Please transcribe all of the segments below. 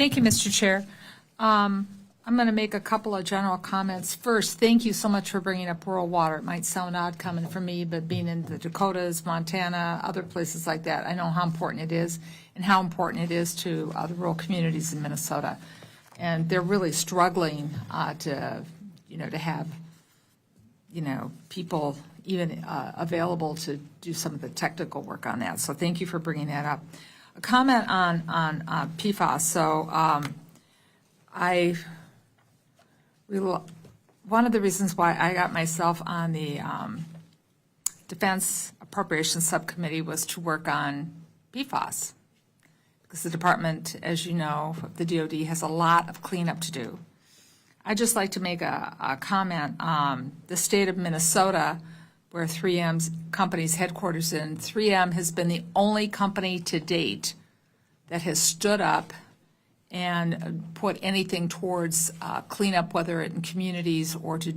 Thank you, Mr. Chair. I'm going to make a couple of general comments. First, thank you so much for bringing up rural water. It might sound odd coming from me, but being in the Dakotas, Montana, other places like that, I know how important it is and how important it is to the rural communities in Minnesota. And they're really struggling to have, people even available to do some of the technical work on that. So thank you for bringing that up. A comment on PFAS. So one of the reasons why I got myself on the Defense Appropriations Subcommittee was to work on PFAS, because the department, as you know, the DOD has a lot of cleanup to do. I'd just like to make a comment. The state of Minnesota, where 3M's company's headquarters in, 3M has been the only company to date that has stood up and put anything towards cleanup, whether in communities or to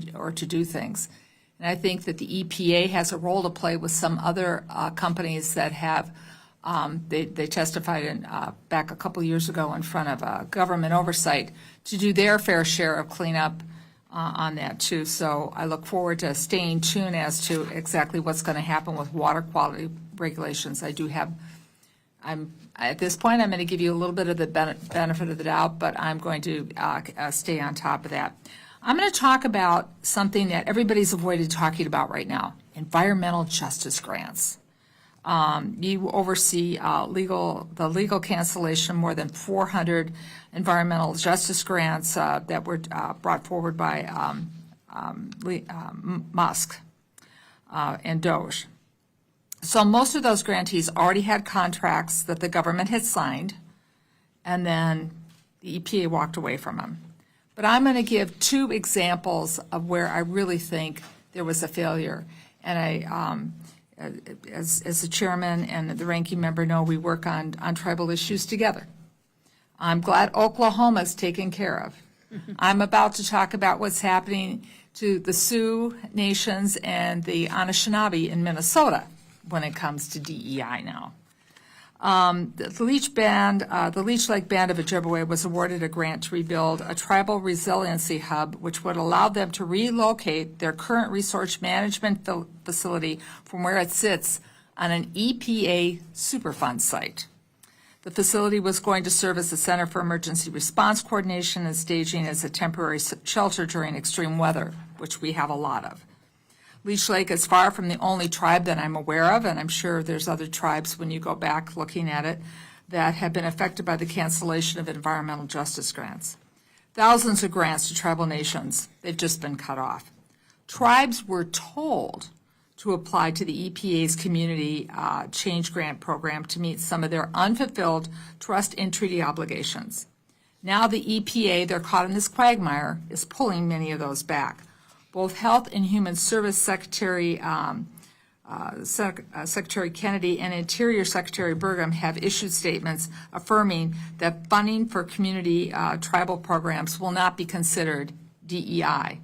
do things. And I think that the EPA has a role to play with some other companies that have. They testified back a couple years ago in front of government oversight to do their fair share of cleanup on that too. So I look forward to staying tuned as to exactly what's going to happen with water quality regulations. At this point, I'm going to give you a little bit of the benefit of the doubt, but I'm going to stay on top of that. I'm going to talk about something that everybody's avoided talking about right now: environmental justice grants. You oversee the legal cancellation, more than 400 environmental justice grants that were brought forward by Musk and Doge. So most of those grantees already had contracts that the government had signed, and then the EPA walked away from them. But I'm going to give two examples of where I really think there was a failure. And as the chairman and the ranking member know, we work on tribal issues together. I'm glad Oklahoma's taken care of. I'm about to talk about what's happening to the Sioux Nations and the Anishinaabe in Minnesota when it comes to DEI now. The Leech Lake Band of Ojibwe was awarded a grant to rebuild a tribal resiliency hub, which would allow them to relocate their current resource management facility from where it sits on an EPA Superfund site. The facility was going to serve as a center for emergency response coordination and staging as a temporary shelter during extreme weather, which we have a lot of. Leech Lake is far from the only tribe that I'm aware of, and I'm sure there's other tribes when you go back looking at it that have been affected by the cancellation of environmental justice grants. Thousands of grants to tribal nations, they've just been cut off. Tribes were told to apply to the EPA's Community Change Grant Program to meet some of their unfulfilled trust and treaty obligations. Now the EPA, they're caught in this quagmire, is pulling many of those back. Both Health and Human Service Secretary Secretary Kennedy and Interior Secretary Burgum have issued statements affirming that funding for community tribal programs will not be considered DEI.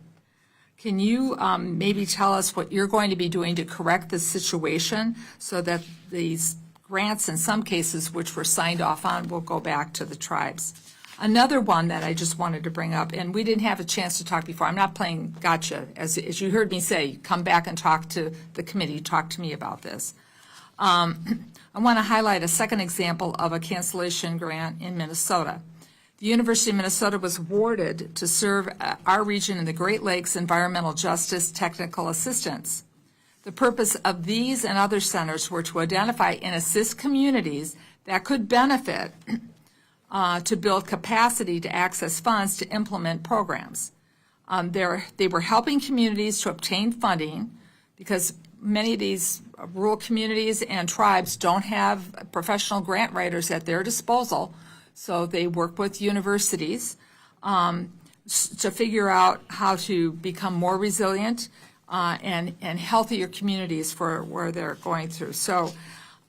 Can you maybe tell us what you're going to be doing to correct this situation so that these grants, in some cases, which were signed off on, will go back to the tribes? Another one that I just wanted to bring up, and we didn't have a chance to talk before. I'm not playing gotcha. As you heard me say, come back and talk to the committee, talk to me about this. I want to highlight a second example of a cancellation grant in Minnesota. The University of Minnesota was awarded to serve our region in the Great Lakes Environmental Justice Technical Assistance. The purpose of these and other centers were to identify and assist communities that could benefit to build capacity to access funds to implement programs. They were helping communities to obtain funding because many of these rural communities and tribes don't have professional grant writers at their disposal, so they work with universities to figure out how to become more resilient and healthier communities for where they're going through. So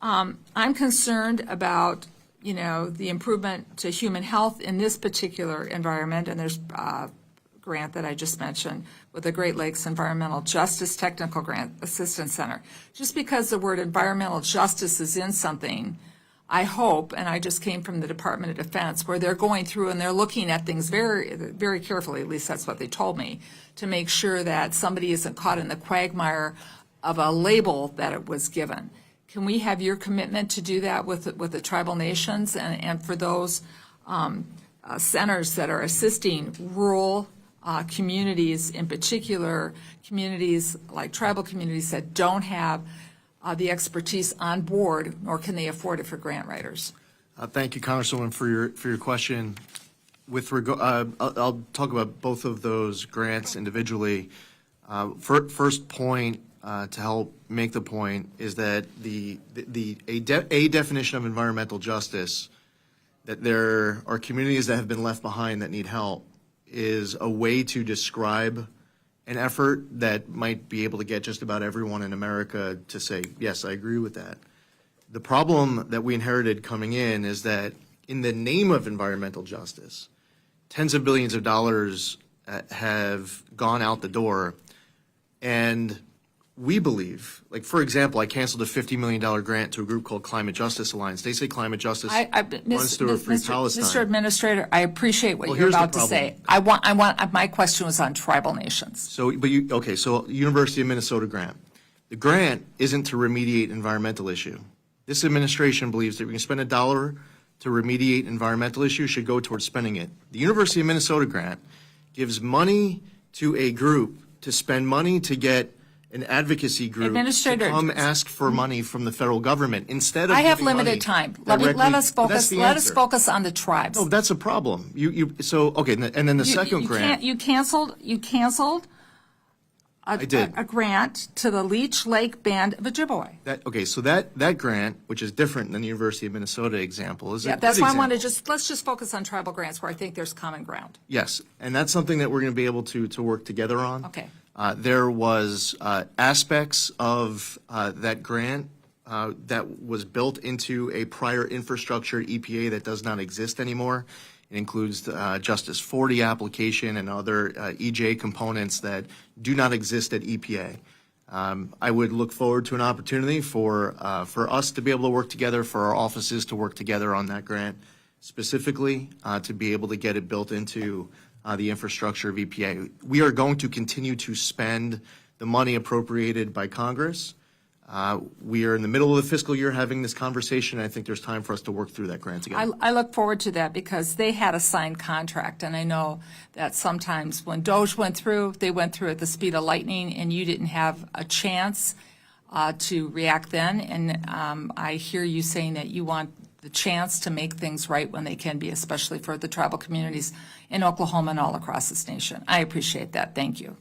I'm concerned about the improvement to human health in this particular environment, and there's a grant that I just mentioned with the Great Lakes Environmental Justice Technical Grant Assistance Center. Just because the word environmental justice is in something I hope, and I just came from the Department of Defense, where they're going through and they're looking at things very, very carefully, at least that's what they told me, to make sure that somebody isn't caught in the quagmire of a label that it was given. Can we have your commitment to do that with the tribal nations and for those centers that are assisting rural communities, in particular communities like tribal communities that don't have the expertise on board, nor can they afford it for grant writers? Thank you, Congresswoman, for your question. With I'll talk about both of those grants individually. First point to help make the point is that a definition of environmental justice, that there are communities that have been left behind that need help, is a way to describe an effort that might be able to get just about everyone in America to say, yes, I agree with that. The problem that we inherited coming in is that in the name of environmental justice, tens of billions of dollars have gone out the door. And we believe, like, for example, I canceled a $50 million grant to a group called Climate Justice Alliance. They say climate justice runs through a free Palestine. Mr. Administrator, I appreciate what you're about to say. My question was on tribal nations. So, so University of Minnesota grant. The grant isn't to remediate environmental issue. This administration believes that we can spend $1 to remediate environmental issues should go towards spending it. The University of Minnesota grant gives money to a group to spend money to get an advocacy group to come ask for money from the federal government instead of. I have limited time. Let us focus. Let us focus on the tribes. No, that's a problem. And then the second grant. You canceled. I did a grant to the Leech Lake Band of Ojibwe. So that grant, which is different than the University of Minnesota example, is that's why I want to let's just focus on tribal grants where I think there's common ground. Yes, and that's something that we're going to be able to work together on. Okay. There was aspects of that grant that was built into a prior infrastructure EPA that does not exist anymore. It includes the Justice 40 application and other EJ components that do not exist at EPA. I would look forward to an opportunity for us to be able to work together, for our offices to work together on that grant, specifically to be able to get it built into the infrastructure of EPA. We are going to continue to spend the money appropriated by Congress. We are in the middle of the fiscal year having this conversation. And I think there's time for us to work through that grant together. I look forward to that because they had a signed contract, and I know that sometimes when DOGE went through, they went through at the speed of lightning, and you didn't have a chance to react then. And I hear you saying that you want the chance to make things right when they can be, especially for the tribal communities in Oklahoma and all across this nation. I appreciate that. Thank you.